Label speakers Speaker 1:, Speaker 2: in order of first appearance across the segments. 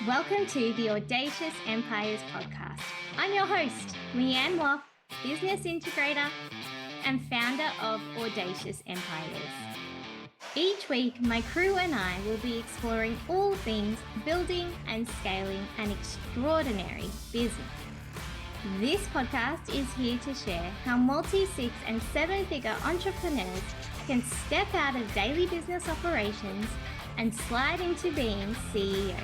Speaker 1: Welcome to the Audacious Empires podcast. I'm your host, Leanne Woff, business integrator and founder of Audacious Empires. Each week, my crew and I will be exploring all things building and scaling an extraordinary business. This podcast is here to share how multi-six and seven-figure entrepreneurs can step out of daily business operations and slide into being CEO,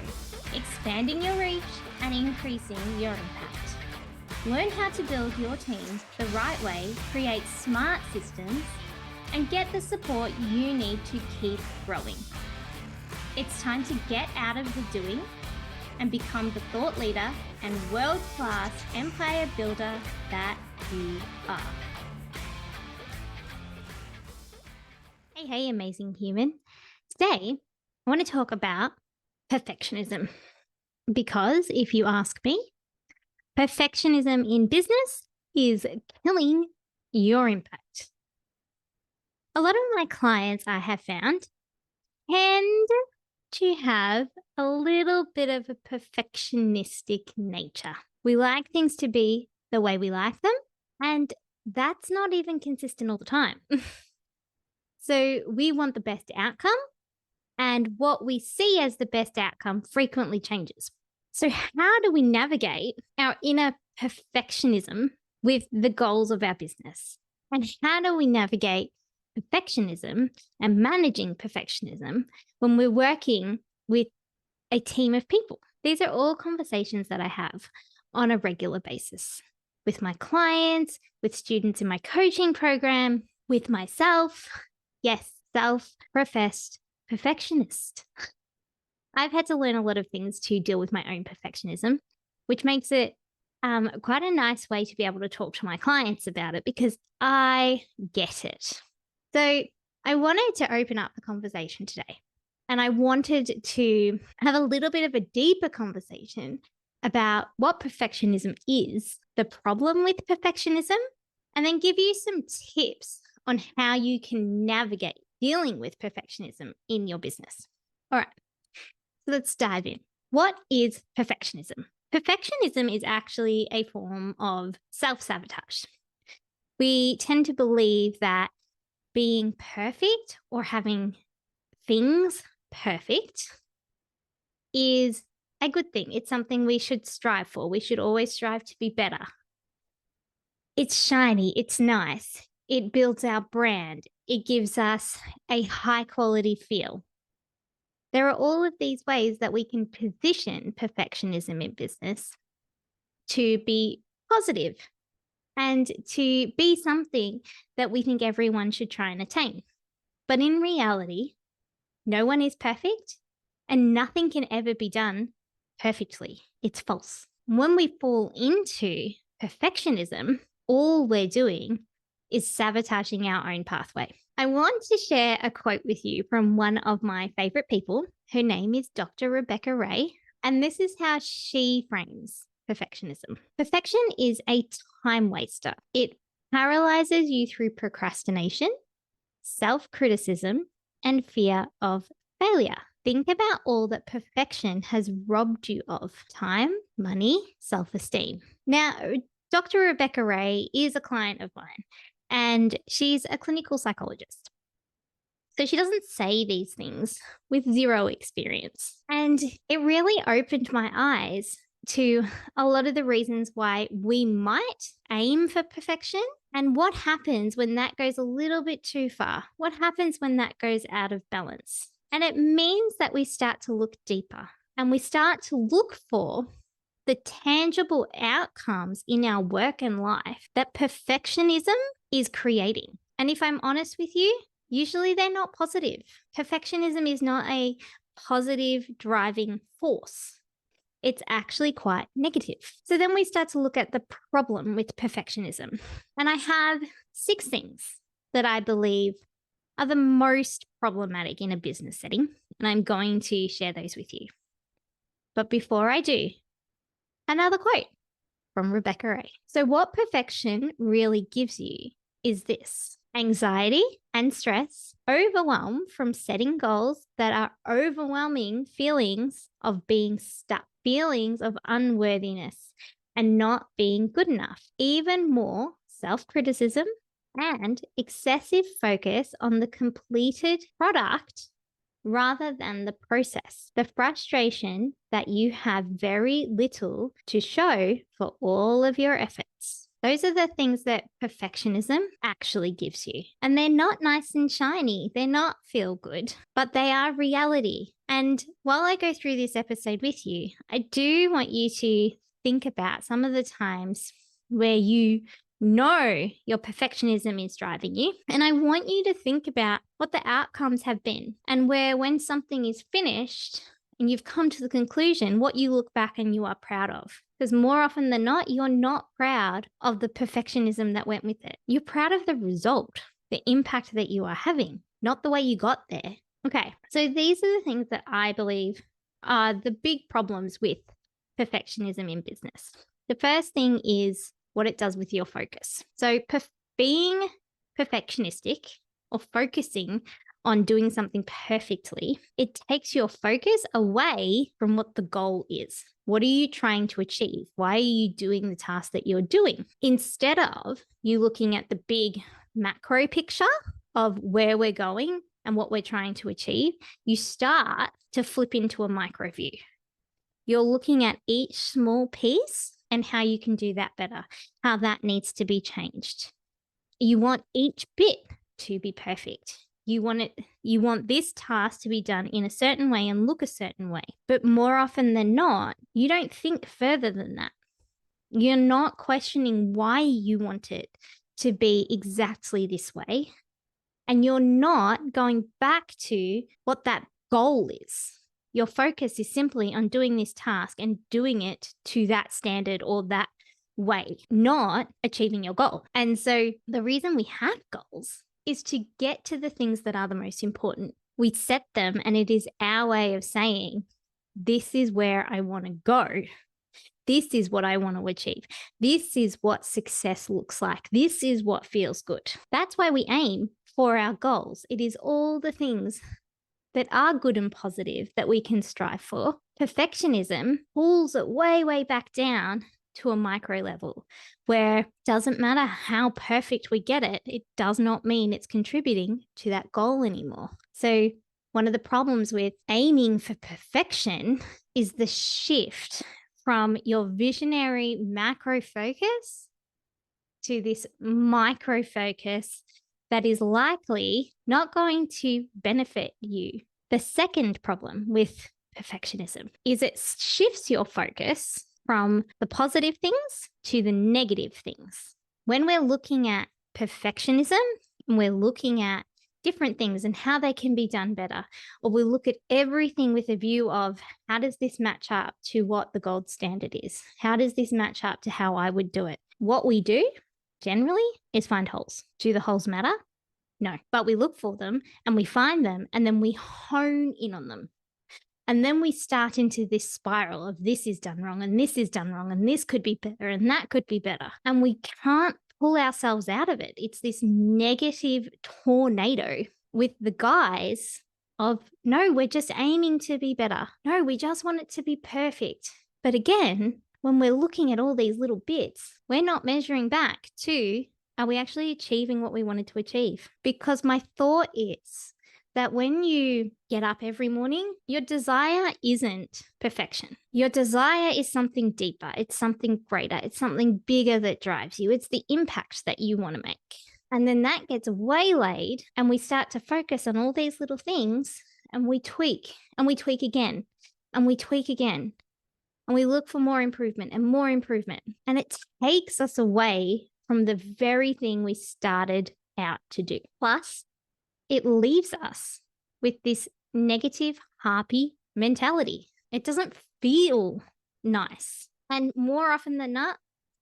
Speaker 1: expanding your reach and increasing your impact. Learn how to build your team the right way, create smart systems, and get the support you need to keep growing. It's time to get out of the doing and become the thought leader and world-class empire builder that you are. Hey, amazing human. Today, I want to talk about perfectionism because if you ask me, perfectionism in business is killing your impact. A lot of my clients I have found tend to have a little bit of a perfectionistic nature. We like things to be the way we like them, and that's not even consistent all the time. So we want the best outcome, and what we see as the best outcome frequently changes. So how do we navigate our inner perfectionism with the goals of our business? And how do we navigate perfectionism and managing perfectionism when we're working with a team of people? These are all conversations that I have on a regular basis with my clients, with students in my coaching program, with myself. Yes, self-professed perfectionist. I've had to learn a lot of things to deal with my own perfectionism, which makes it quite a nice way to be able to talk to my clients about it because I get it. So I wanted to open up the conversation today, and I wanted to have a little bit of a deeper conversation about what perfectionism is, the problem with perfectionism, and then give you some tips on how you can navigate dealing with perfectionism in your business. All right, so let's dive in. What is perfectionism? Perfectionism is actually a form of self-sabotage. We tend to believe that being perfect or having things perfect is a good thing. It's something we should strive for. We should always strive to be better. It's shiny. It's nice. It builds our brand. It gives us a high quality feel. There are all of these ways that we can position perfectionism in business to be positive and to be something that we think everyone should try and attain. But in reality, no one is perfect and nothing can ever be done perfectly. It's false. When we fall into perfectionism, all we're doing is sabotaging our own pathway. I want to share a quote with you from one of my favorite people. Her name is Dr. Rebecca Ray, and this is how she frames perfectionism. Perfection is a time waster. It paralyzes you through procrastination, self-criticism, and fear of failure. Think about all that perfection has robbed you of: time, money, self-esteem. Now, Dr. Rebecca Ray is a client of mine, and she's a clinical psychologist. So she doesn't say these things with zero experience. And it really opened my eyes to a lot of the reasons why we might aim for perfection and what happens when that goes a little bit too far. What happens when that goes out of balance? And it means that we start to look deeper and we start to look for the tangible outcomes in our work and life that perfectionism is creating. And if I'm honest with you, usually they're not positive. Perfectionism is not a positive driving force. It's actually quite negative. So then we start to look at the problem with perfectionism. And I have 6 things that I believe are the most problematic in a business setting. And I'm going to share those with you. But before I do, another quote from Rebecca Ray. So what perfection really gives you is this: anxiety and stress, overwhelm from setting goals that are overwhelming feelings of being stuck, feelings of unworthiness and not being good enough, even more self-criticism and excessive focus on the completed product rather than the process. The frustration that you have very little to show for all of your efforts. Those are the things that perfectionism actually gives you. And they're not nice and shiny. They're not feel good, but they are reality. And while I go through this episode with you, I do want you to think about some of the times where you know your perfectionism is driving you. And I want you to think about what the outcomes have been and where when something is finished and you've come to the conclusion, what you look back and you are proud of. Because more often than not, you're not proud of the perfectionism that went with it. You're proud of the result, the impact that you are having, not the way you got there. Okay, so these are the things that I believe are the big problems with perfectionism in business. The first thing is what it does with your focus. So being perfectionistic or focusing on doing something perfectly, it takes your focus away from what the goal is. What are you trying to achieve? Why are you doing the task that you're doing? Instead of you looking at the big macro picture of where we're going and what we're trying to achieve, you start to flip into a micro view. You're looking at each small piece and how you can do that better, how that needs to be changed. You want each bit to be perfect. You want this task to be done in a certain way and look a certain way. But more often than not, you don't think further than that. You're not questioning why you want it to be exactly this way. And you're not going back to what that goal is. Your focus is simply on doing this task and doing it to that standard or that way, not achieving your goal. And so the reason we have goals is to get to the things that are the most important. We set them and it is our way of saying, this is where I want to go. This is what I want to achieve. This is what success looks like. This is what feels good. That's why we aim for our goals. It is all the things that are good and positive that we can strive for. Perfectionism pulls it way, way back down to a micro level where it doesn't matter how perfect we get it, it does not mean it's contributing to that goal anymore. So one of the problems with aiming for perfection is the shift from your visionary macro focus to this micro focus that is likely not going to benefit you. The second problem with perfectionism is it shifts your focus from the positive things to the negative things. When we're looking at perfectionism and we're looking at different things and how they can be done better, or we look at everything with a view of how does this match up to what the gold standard is? How does this match up to how I would do it? What we do generally is find holes. Do the holes matter? No, but we look for them and we find them and then we hone in on them. And then we start into this spiral of this is done wrong and this is done wrong and this could be better and that could be better. And we can't pull ourselves out of it. It's this negative tornado with the guise of, no, we're just aiming to be better. No, we just want it to be perfect. But again, when we're looking at all these little bits, we're not measuring back to, are we actually achieving what we wanted to achieve? Because my thought is that when you get up every morning, your desire isn't perfection. Your desire is something deeper. It's something greater. It's something bigger that drives you. It's the impact that you want to make. And then that gets waylaid and we start to focus on all these little things and we tweak and we tweak again and we tweak again. And we look for more improvement and more improvement. And it takes us away from the very thing we started out to do. Plus, it leaves us with this negative, harpy mentality. It doesn't feel nice. And more often than not,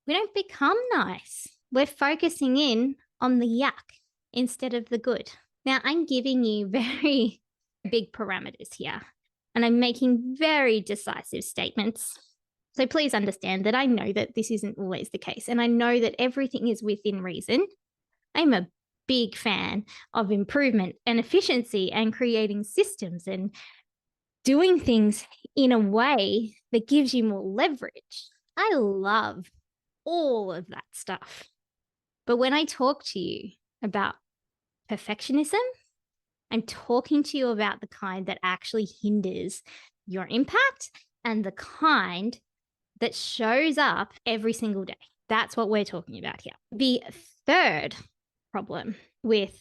Speaker 1: we don't become nice. We're focusing in on the yuck instead of the good. Now, I'm giving you very big parameters here, and I'm making very decisive statements. So please understand that I know that this isn't always the case, and I know that everything is within reason. I'm a big fan of improvement and efficiency and creating systems and doing things in a way that gives you more leverage. I love all of that stuff. But when I talk to you about perfectionism, I'm talking to you about the kind that actually hinders your impact and the kind that shows up every single day. That's what we're talking about here. The third problem with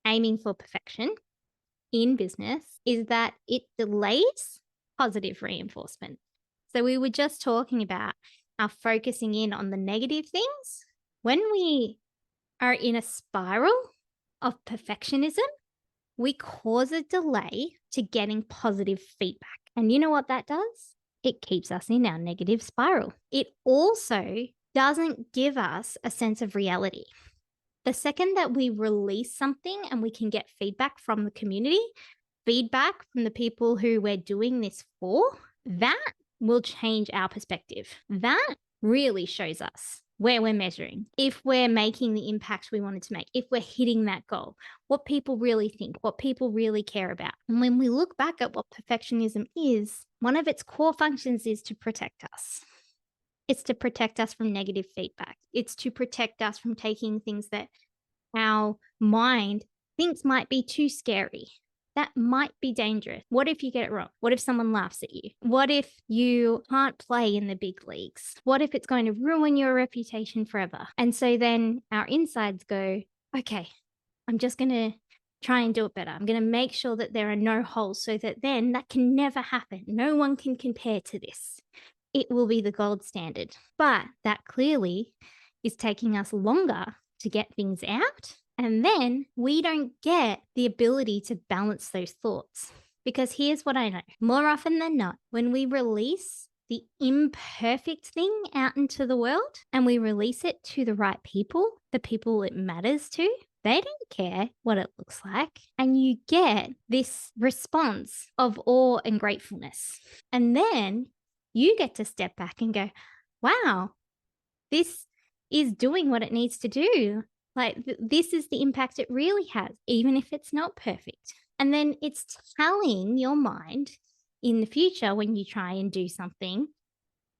Speaker 1: aiming for perfection in business is that it delays positive reinforcement. So we were just talking about our focusing in on the negative things. When we are in a spiral of perfectionism, we cause a delay to getting positive feedback. And you know what that does? It keeps us in our negative spiral. It also doesn't give us a sense of reality. The second that we release something and we can get feedback from the community, feedback from the people who we're doing this for, that will change our perspective. That really shows us where we're measuring, if we're making the impact we wanted to make, if we're hitting that goal, what people really think, what people really care about. And when we look back at what perfectionism is, one of its core functions is to protect us. It's to protect us from negative feedback. It's to protect us from taking things that our mind thinks might be too scary. That might be dangerous. What if you get it wrong? What if someone laughs at you? What if you can't play in the big leagues? What if it's going to ruin your reputation forever? And so then our insides go, okay, I'm just going to try and do it better. I'm going to make sure that there are no holes so that then that can never happen. No one can compare to this. It will be the gold standard. But that clearly is taking us longer to get things out. And then we don't get the ability to balance those thoughts. Because here's what I know. More often than not, when we release the imperfect thing out into the world and we release it to the right people, the people it matters to, they don't care what it looks like. And you get this response of awe and gratefulness. And then you get to step back and go, wow, this is doing what it needs to do. Like this is the impact it really has, even if it's not perfect. And then it's telling your mind in the future when you try and do something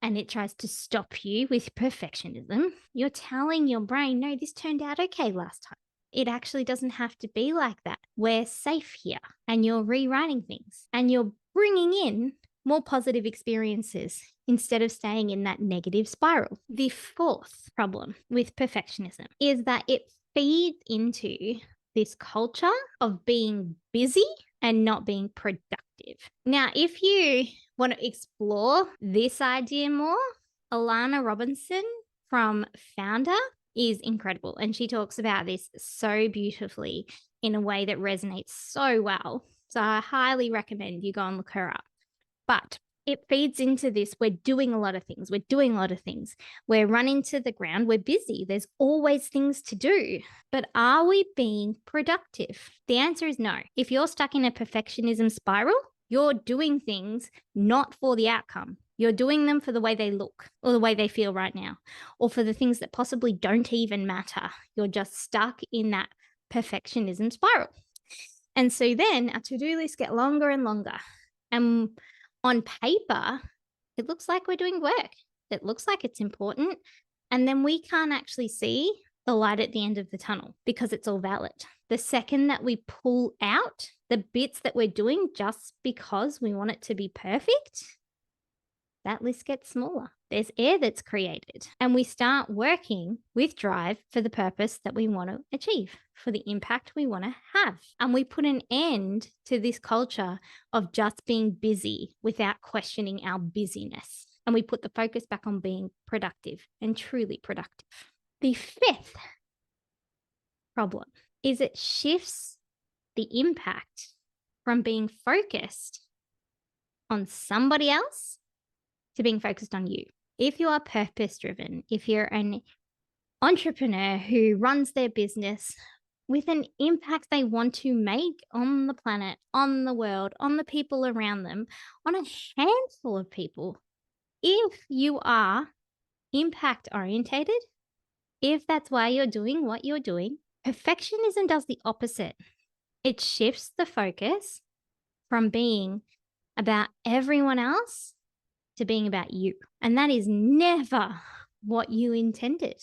Speaker 1: and it tries to stop you with perfectionism, you're telling your brain, no, this turned out okay last time. It actually doesn't have to be like that. We're safe here. And you're rewriting things and you're bringing in more positive experiences instead of staying in that negative spiral. The fourth problem with perfectionism is that it feeds into this culture of being busy and not being productive. Now, if you want to explore this idea more, Alana Robinson from Founder is incredible. And she talks about this so beautifully in a way that resonates so well. So I highly recommend you go and look her up. But it feeds into this. We're doing a lot of things. We're running to the ground. We're busy. There's always things to do. But are we being productive? The answer is no. If you're stuck in a perfectionism spiral, you're doing things not for the outcome. You're doing them for the way they look or the way they feel right now, or for the things that possibly don't even matter. You're just stuck in that perfectionism spiral. And so then our to-do lists get longer and longer. And on paper, it looks like we're doing work. It looks like it's important. And then we can't actually see the light at the end of the tunnel because it's all valid. The second that we pull out the bits that we're doing just because we want it to be perfect, that list gets smaller. There's air that's created. And we start working with drive for the purpose that we want to achieve, for the impact we want to have. And we put an end to this culture of just being busy without questioning our busyness. And we put the focus back on being productive and truly productive. The fifth problem is it shifts the impact from being focused on somebody else to being focused on you. If you are purpose-driven, if you're an entrepreneur who runs their business with an impact they want to make on the planet, on the world, on the people around them, on a handful of people, if you are impact-orientated, if that's why you're doing what you're doing, Perfectionism does the opposite. It shifts the focus from being about everyone else to being about you. And that is never what you intended.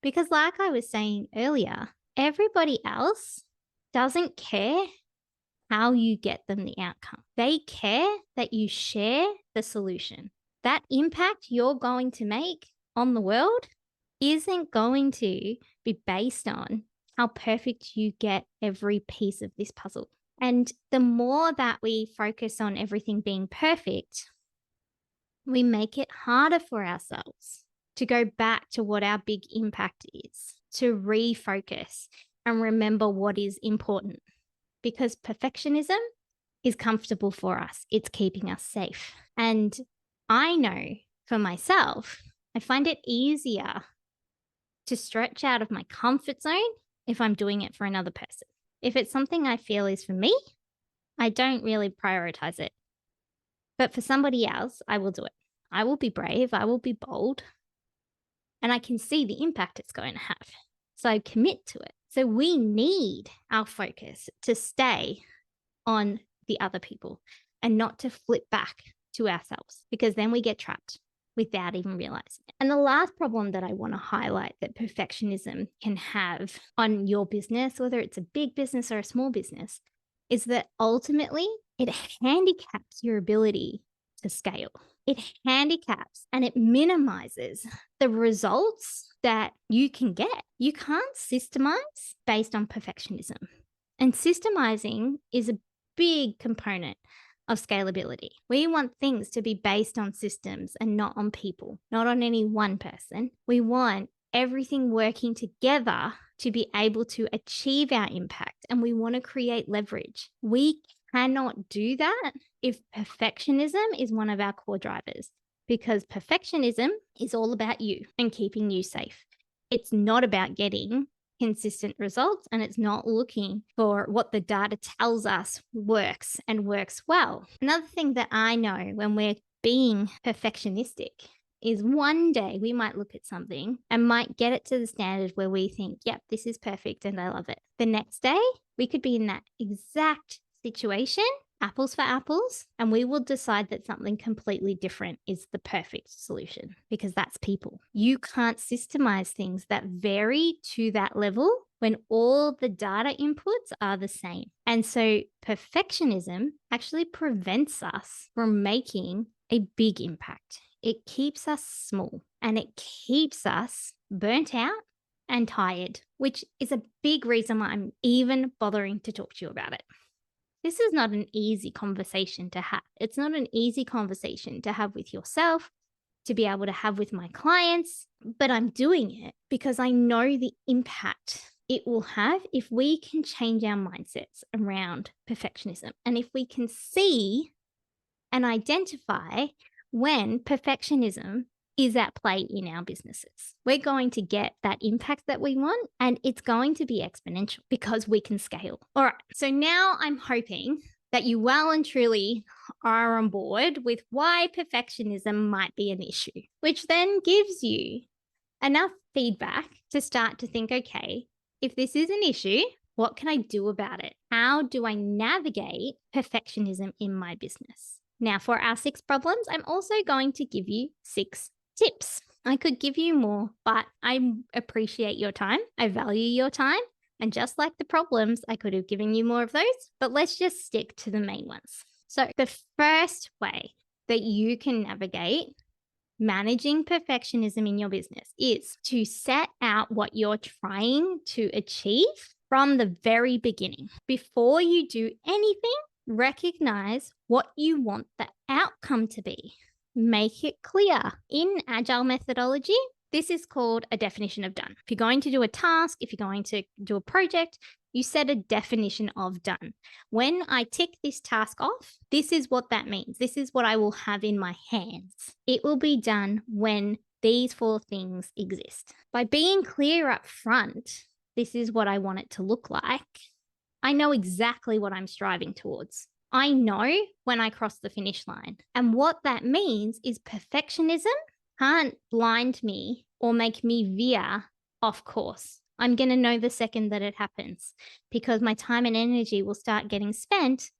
Speaker 1: Because, like I was saying earlier, everybody else doesn't care how you get them the outcome. They care that you share the solution. That impact you're going to make on the world isn't going to be based on how perfect you get every piece of this puzzle. And the more that we focus on everything being perfect, we make it harder for ourselves to go back to what our big impact is, to refocus and remember what is important. Because perfectionism is comfortable for us. It's keeping us safe. And I know for myself, I find it easier to stretch out of my comfort zone if I'm doing it for another person. If it's something I feel is for me, I don't really prioritize it. But for somebody else, I will do it. I will be brave. I will be bold. And I can see the impact it's going to have. So I commit to it. So we need our focus to stay on the other people and not to flip back to ourselves, because then we get trapped without even realizing it. And the last problem that I want to highlight that perfectionism can have on your business, whether it's a big business or a small business, is that ultimately it handicaps your ability to scale. It handicaps and it minimizes the results that you can get. You can't systemize based on perfectionism. And systemizing is a big component of scalability. We want things to be based on systems and not on people, not on any one person. We want everything working together to be able to achieve our impact, and we want to create leverage. We cannot do that if perfectionism is one of our core drivers, because perfectionism is all about you and keeping you safe. It's not about getting consistent results, and it's not looking for what the data tells us works and works well. Another thing that I know when we're being perfectionistic is one day we might look at something and might get it to the standard where we think, yep, this is perfect and I love it. The next day, we could be in that exact situation, apples for apples, and we will decide that something completely different is the perfect solution, because that's people. You can't systemize things that vary to that level when all the data inputs are the same. And so perfectionism actually prevents us from making a big impact. It keeps us small and it keeps us burnt out and tired, which is a big reason why I'm even bothering to talk to you about it. This is not an easy conversation to have. It's not an easy conversation to have with yourself, to be able to have with my clients, but I'm doing it because I know the impact it will have if we can change our mindsets around perfectionism. And if we can see and identify when perfectionism is at play in our businesses, we're going to get that impact that we want, and it's going to be exponential because we can scale. All right. So now I'm hoping that you well and truly are on board with why perfectionism might be an issue, which then gives you enough feedback to start to think, okay, if this is an issue, what can I do about it? How do I navigate perfectionism in my business? Now, for our 6 problems, I'm also going to give you 6 tips. I could give you more, but I appreciate your time. I value your time. And just like the problems, I could have given you more of those, but let's just stick to the main ones. So the first way that you can navigate managing perfectionism in your business is to set out what you're trying to achieve from the very beginning. Before you do anything, recognize what you want the outcome to be. Make it clear. In Agile methodology, this is called a definition of done. If you're going to do a task, if you're going to do a project, you set a definition of done. When I tick this task off, this is what that means. This is what I will have in my hands. It will be done when these 4 things exist. By being clear up front, this is what I want it to look like. I know exactly what I'm striving towards. I know when I cross the finish line. And what that means is perfectionism can't blind me or make me veer off course. I'm going to know the second that it happens, because my time and energy will start getting spent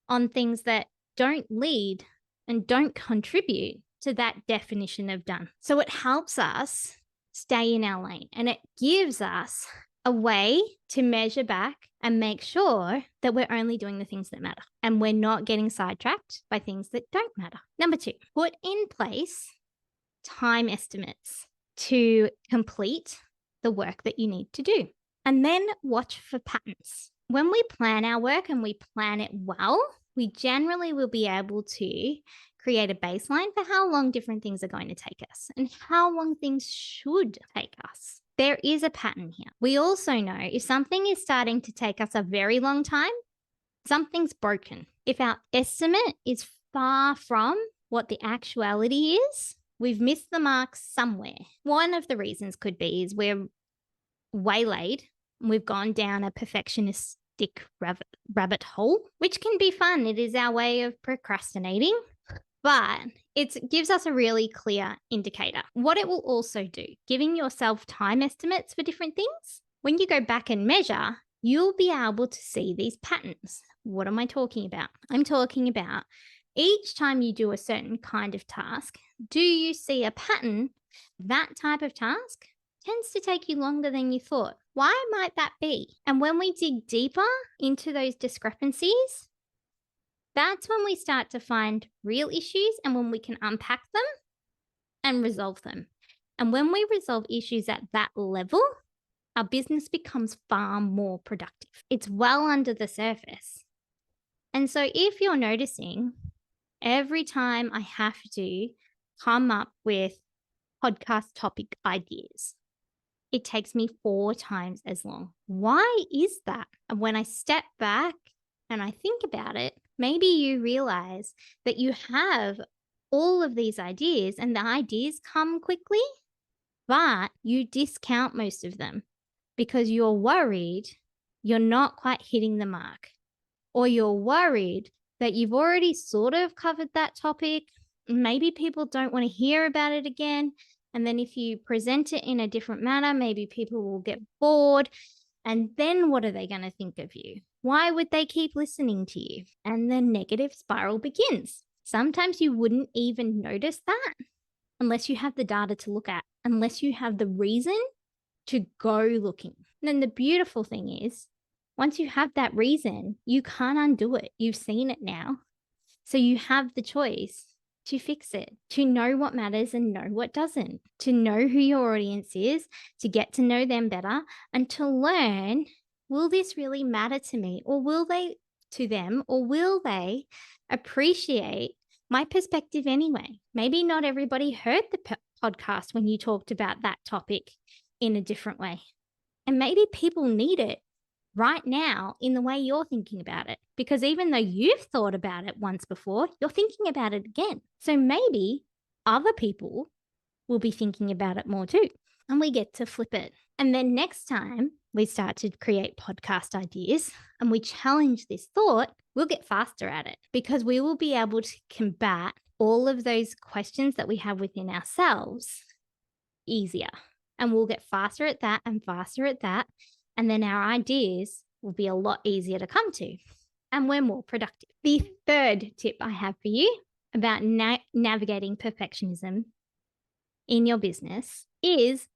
Speaker 1: on things that don't lead and don't contribute to that definition of done. So it helps us stay in our lane, and it gives us a way to measure back and make sure that we're only doing the things that matter and we're not getting sidetracked by things that don't matter. Number 2, put in place time estimates to complete the work that you need to do. And then watch for patterns. When we plan our work and we plan it well, we generally will be able to create a baseline for how long different things are going to take us and how long things should take us. There is a pattern here. We also know if something is starting to take us a very long time, something's broken. If our estimate is far from what the actuality is, we've missed the mark somewhere. One of the reasons could be is we're waylaid. We've gone down a perfectionistic rabbit hole, which can be fun. It is our way of procrastinating, but it gives us a really clear indicator. What it will also do, giving yourself time estimates for different things, when you go back and measure, you'll be able to see these patterns. What am I talking about? I'm talking about each time you do a certain kind of task, do you see a pattern? That type of task tends to take you longer than you thought. Why might that be? And when we dig deeper into those discrepancies, that's when we start to find real issues and when we can unpack them and resolve them. And when we resolve issues at that level, our business becomes far more productive. It's well under the surface. And so if you're noticing, every time I have to come up with podcast topic ideas, it takes me 4 times as long. Why is that? And when I step back and I think about it, maybe you realize that you have all of these ideas and the ideas come quickly, but you discount most of them because you're worried you're not quite hitting the mark, or you're worried that you've already sort of covered that topic. Maybe people don't want to hear about it again. And then if you present it in a different manner, maybe people will get bored. And then what are they going to think of you? Why would they keep listening to you? And the negative spiral begins. Sometimes you wouldn't even notice that unless you have the data to look at, unless you have the reason to go looking. And then the beautiful thing is, once you have that reason, you can't undo it. You've seen it now. So you have the choice to fix it, to know what matters and know what doesn't, to know who your audience is, to get to know them better, and to learn, will this really matter to me, or will they to them, or will they appreciate my perspective anyway? Maybe not everybody heard the podcast when you talked about that topic in a different way. And maybe people need it right now in the way you're thinking about it, because even though you've thought about it once before, you're thinking about it again. So maybe other people will be thinking about it more too, and we get to flip it. And then next time we start to create podcast ideas and we challenge this thought, we'll get faster at it because we will be able to combat all of those questions that we have within ourselves easier. And we'll get faster at that and faster at that. And then our ideas will be a lot easier to come to, and we're more productive. The third tip I have for you about navigating perfectionism in your business is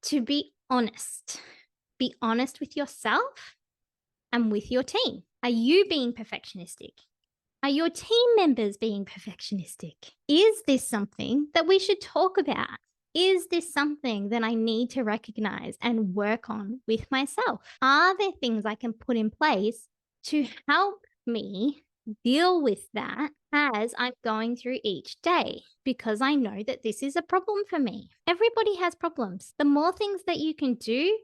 Speaker 1: to be honest. Be honest with yourself and with your team. Are you being perfectionistic? Are your team members being perfectionistic? Is this something that we should talk about? Is this something that I need to recognize and work on with myself? Are there things I can put in place to help me deal with that as I'm going through each day? Because I know that this is a problem for me. Everybody has problems. The more things that you can do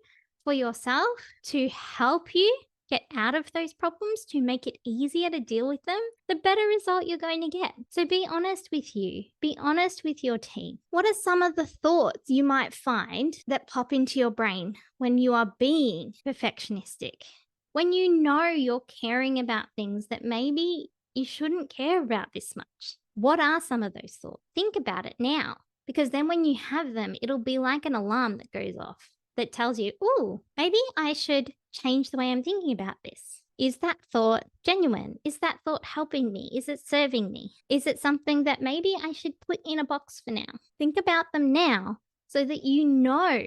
Speaker 1: for yourself to help you get out of those problems, to make it easier to deal with them, the better result you're going to get. So be honest with you. Be honest with your team. What are some of the thoughts you might find that pop into your brain when you are being perfectionistic? When you know you're caring about things that maybe you shouldn't care about this much. What are some of those thoughts? Think about it now, because then when you have them, it'll be like an alarm that goes off. that tells you, oh, maybe I should change the way I'm thinking about this. Is that thought genuine? Is that thought helping me? Is it serving me? Is it something that maybe I should put in a box for now? Think about them now so that you know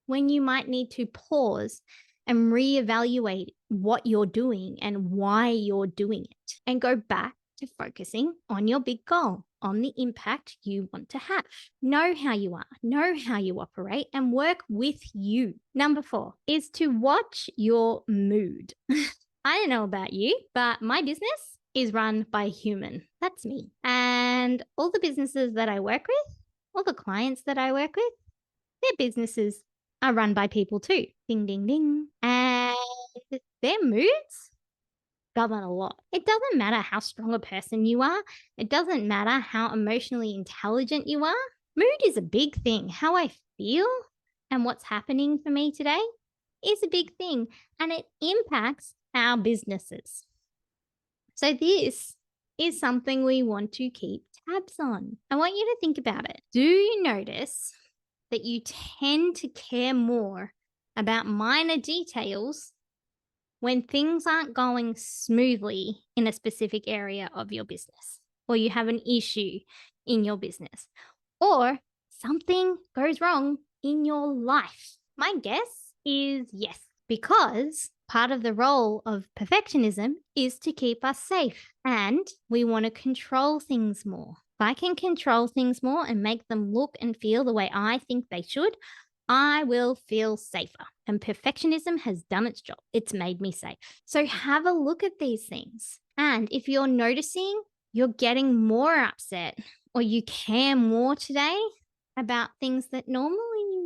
Speaker 1: when you might need to pause and reevaluate what you're doing and why you're doing it, and go back to focusing on your big goal, on the impact you want to have. Know how you are, know how you operate, and work with you. Number 4 is to watch your mood. I don't know about you, but my business is run by a human. That's me. And all the businesses that I work with, all the clients that I work with, their businesses are run by people too. Ding, ding, ding. And their moods govern a lot. It doesn't matter how strong a person you are. It doesn't matter how emotionally intelligent you are. Mood is a big thing. How I feel and what's happening for me today is a big thing, and it impacts our businesses. So this is something we want to keep tabs on. I want you to think about it. Do you notice that you tend to care more about minor details when things aren't going smoothly in a specific area of your business, or you have an issue in your business, or something goes wrong in your life? My guess is yes, because part of the role of perfectionism is to keep us safe, and we want to control things more. If I can control things more and make them look and feel the way I think they should, I will feel safer. And perfectionism has done its job. It's made me safe. So have a look at these things. And if you're noticing you're getting more upset, or you care more today about things that normally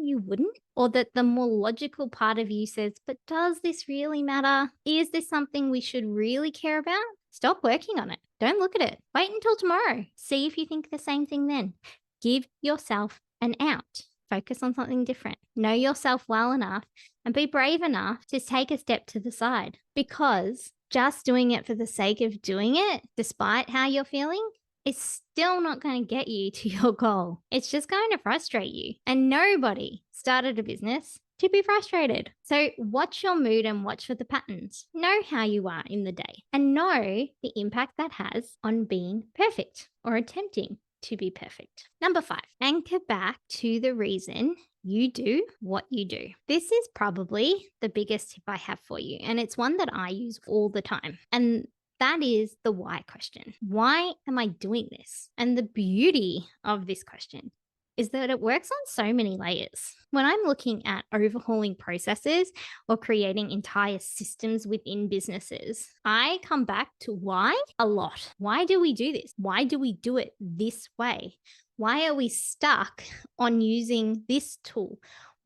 Speaker 1: you wouldn't, or that the more logical part of you says, but does this really matter? Is this something we should really care about? Stop working on it. Don't look at it. Wait until tomorrow. See if you think the same thing then. Give yourself an out. Focus on something different. Know yourself well enough and be brave enough to take a step to the side, because just doing it for the sake of doing it, despite how you're feeling, is still not going to get you to your goal. It's just going to frustrate you. And nobody started a business to be frustrated. So watch your mood and watch for the patterns. Know how you are in the day and know the impact that has on being perfect or attempting to be perfect. Number 5, anchor back to the reason you do what you do. This is probably the biggest tip I have for you, and it's one that I use all the time. And that is the why question. Why am I doing this? And the beauty of this question is that it works on so many layers. When I'm looking at overhauling processes or creating entire systems within businesses, I come back to why a lot. Why do we do this? Why do we do it this way? Why are we stuck on using this tool?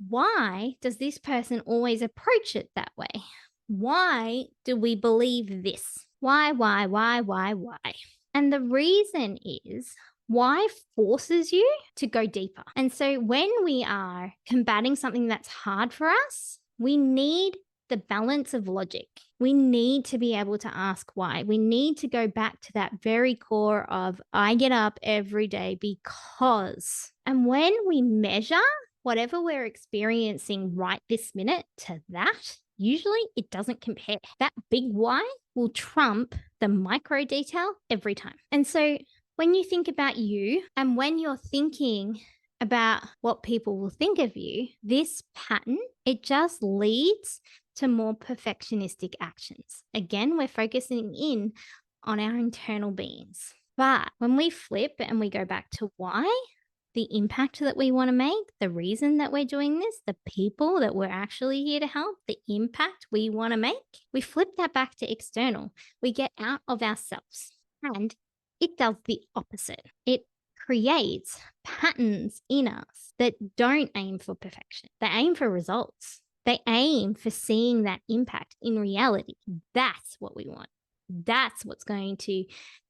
Speaker 1: Why does this person always approach it that way? Why do we believe this? Why? And the reason is, why forces you to go deeper. And so when we are combating something that's hard for us, we need the balance of logic. We need to be able to ask why. We need to go back to that very core of, I get up every day because. And when we measure whatever we're experiencing right this minute to that, usually it doesn't compare. That big why will trump the micro detail every time. And so when you think about you, and when you're thinking about what people will think of you, this pattern, it just leads to more perfectionistic actions. Again, we're focusing in on our internal beings. But when we flip and we go back to why, the impact that we want to make, the reason that we're doing this, the people that we're actually here to help, the impact we want to make, we flip that back to external. We get out of ourselves, and it does the opposite. It creates patterns in us that don't aim for perfection. They aim for results. They aim for seeing that impact in reality. That's what we want. That's what's going to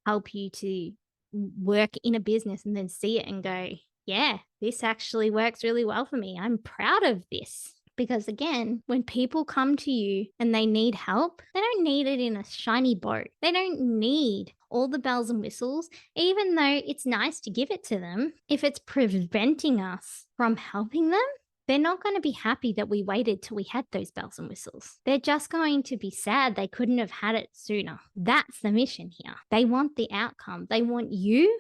Speaker 1: help you to work in a business and then see it and go, yeah, this actually works really well for me. I'm proud of this. Because again, when people come to you and they need help, they don't need it in a shiny boat. They don't need all the bells and whistles, even though it's nice to give it to them. If it's preventing us from helping them, they're not going to be happy that we waited till we had those bells and whistles. They're just going to be sad they couldn't have had it sooner. That's the mission here. They want the outcome. They want you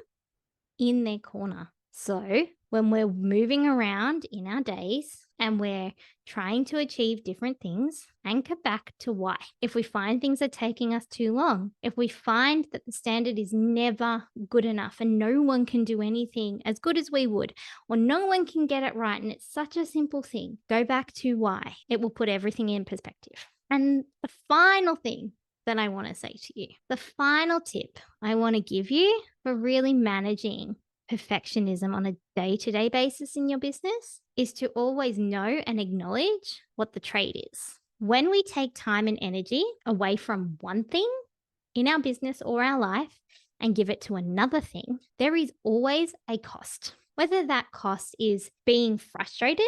Speaker 1: in their corner. So when we're moving around in our days and we're trying to achieve different things, anchor back to why. If we find things are taking us too long, if we find that the standard is never good enough and no one can do anything as good as we would, or no one can get it right, and it's such a simple thing, go back to why. It will put everything in perspective. And the final thing that I want to say to you, the final tip I want to give you for really managing perfectionism on a day-to-day basis in your business is to always know and acknowledge what the trade is. When we take time and energy away from one thing in our business or our life and give it to another thing, there is always a cost. Whether that cost is being frustrated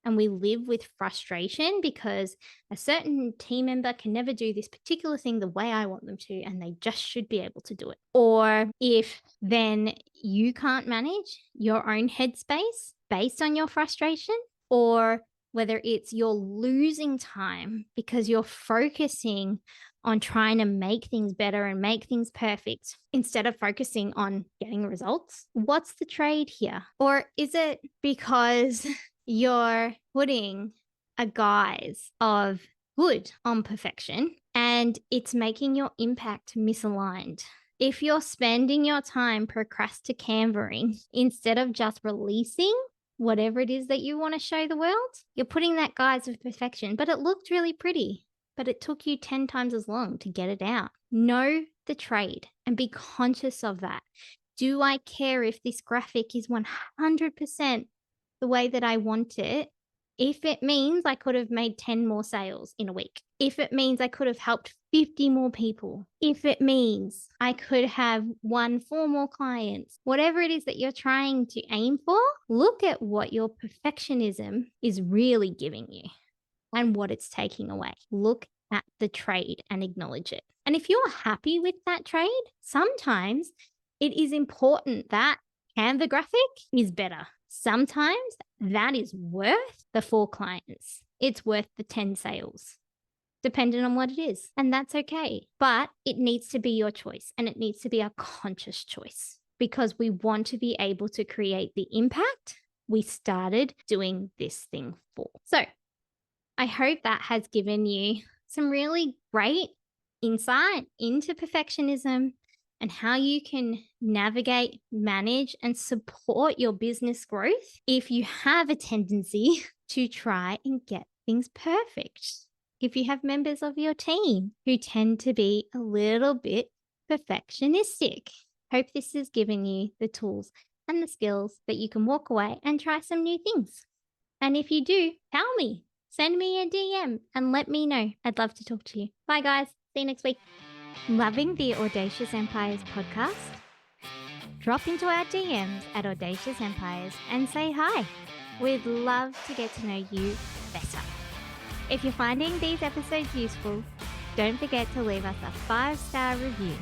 Speaker 1: and we live with frustration because a certain team member can never do this particular thing the way I want them to, and they just should be able to do it. Or if then you can't manage your own headspace based on your frustration, or whether it's you're losing time because you're focusing on trying to make things better and make things perfect instead of focusing on getting results. What's the trade here? Or is it because you're putting a guise of good on perfection and it's making your impact misaligned? If you're spending your time procrastinating instead of just releasing whatever it is that you want to show the world, you're putting that guise of perfection, but it looked really pretty, but it took you 10 times as long to get it out. Know the trade and be conscious of that. Do I care if this graphic is 100% the way that I want it? If it means I could have made 10 more sales in a week, if it means I could have helped 50 more people, if it means I could have won 4 more clients, whatever it is that you're trying to aim for, look at what your perfectionism is really giving you and what it's taking away. Look at the trade and acknowledge it. And if you're happy with that trade, sometimes it is important that Canva graphic is better. Sometimes that is worth the 4 clients. It's worth the 10 sales, depending on what it is. And that's okay. But it needs to be your choice, and it needs to be a conscious choice, because we want to be able to create the impact we started doing this thing for. So I hope that has given you some really great insight into perfectionism and how you can navigate, manage, and support your business growth if you have a tendency to try and get things perfect. If you have members of your team who tend to be a little bit perfectionistic, hope this has given you the tools and the skills that you can walk away and try some new things. And if you do, tell me. Send me a DM and let me know. I'd love to talk to you. Bye, guys. See you next week. Loving the Audacious Empires podcast? Drop into our DMs at Audacious Empires and say hi. We'd love to get to know you better. If you're finding these episodes useful, don't forget to leave us a 5-star review.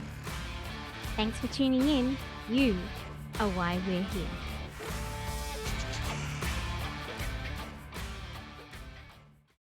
Speaker 1: Thanks for tuning in. You are why we're here.